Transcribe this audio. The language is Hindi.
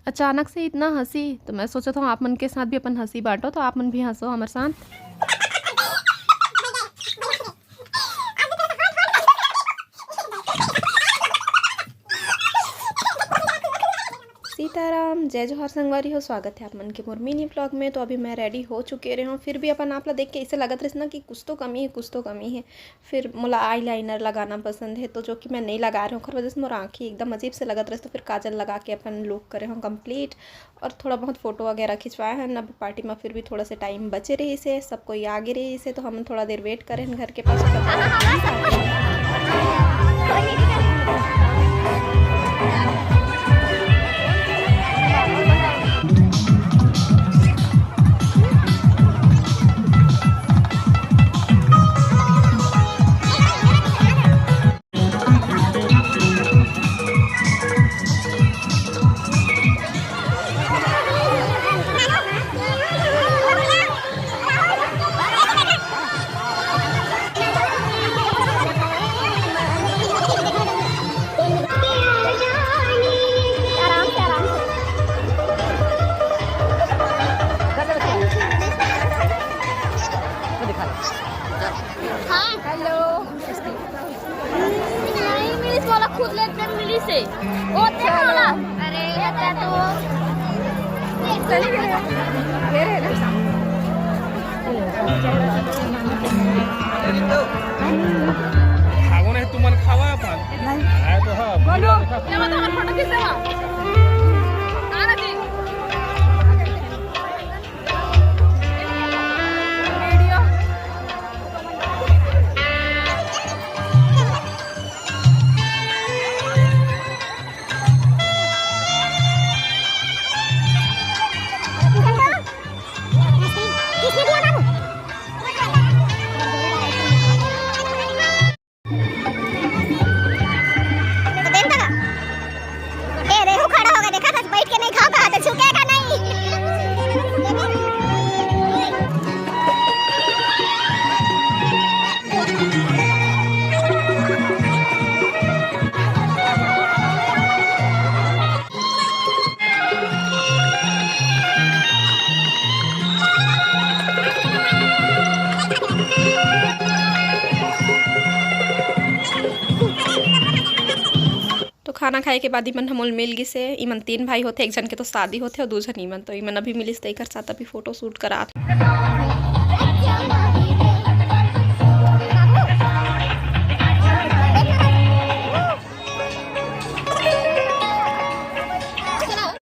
अचानक से इतना हंसी, तो मैं सोचा था आप मन के साथ भी अपन हंसी बांटो, तो आप मन भी हंसो हमारे साथ। सीताराम, जय जोहार संगवारी हो। स्वागत है आप मन के मोर मिनी ब्लॉग में। तो अभी मैं रेडी हो चुके रहे हूँ, फिर भी अपन आप ला देख के ऐसे लगत रहे ना कि कुछ तो कमी है, कुछ तो कमी है। फिर मोला आई लाइनर लगाना पसंद है, तो जो कि मैं नहीं लगा रही हूँ, खर वजह से मोर आँखें एकदम अजीब से लगत रहे, तो फिर काजल लगा के अपन लुक करे हूँ कंप्लीट। और थोड़ा बहुत फोटो वगैरह खिंचवाए हैं अब पार्टी में, फिर भी थोड़ा सा टाइम बचे रही से, सब कोई आगे रही से, तो हम थोड़ा देर वेट करें घर के पास। खुद लेते मिली से होते वाला। अरे ये तो खागो नहीं तुम मन खावा अपन नहीं तो हां बोलो ये बता फोटो किससे हां आना जी वीडियो। तो खाना खाए के बाद इमन हमोल मिल गई से। इमन 3 भाई होते, एक जन के तो शादी होते और 2 जन इमन, तो इमन अभी मिलिस तई कर साथ अभी फोटो शूट करा।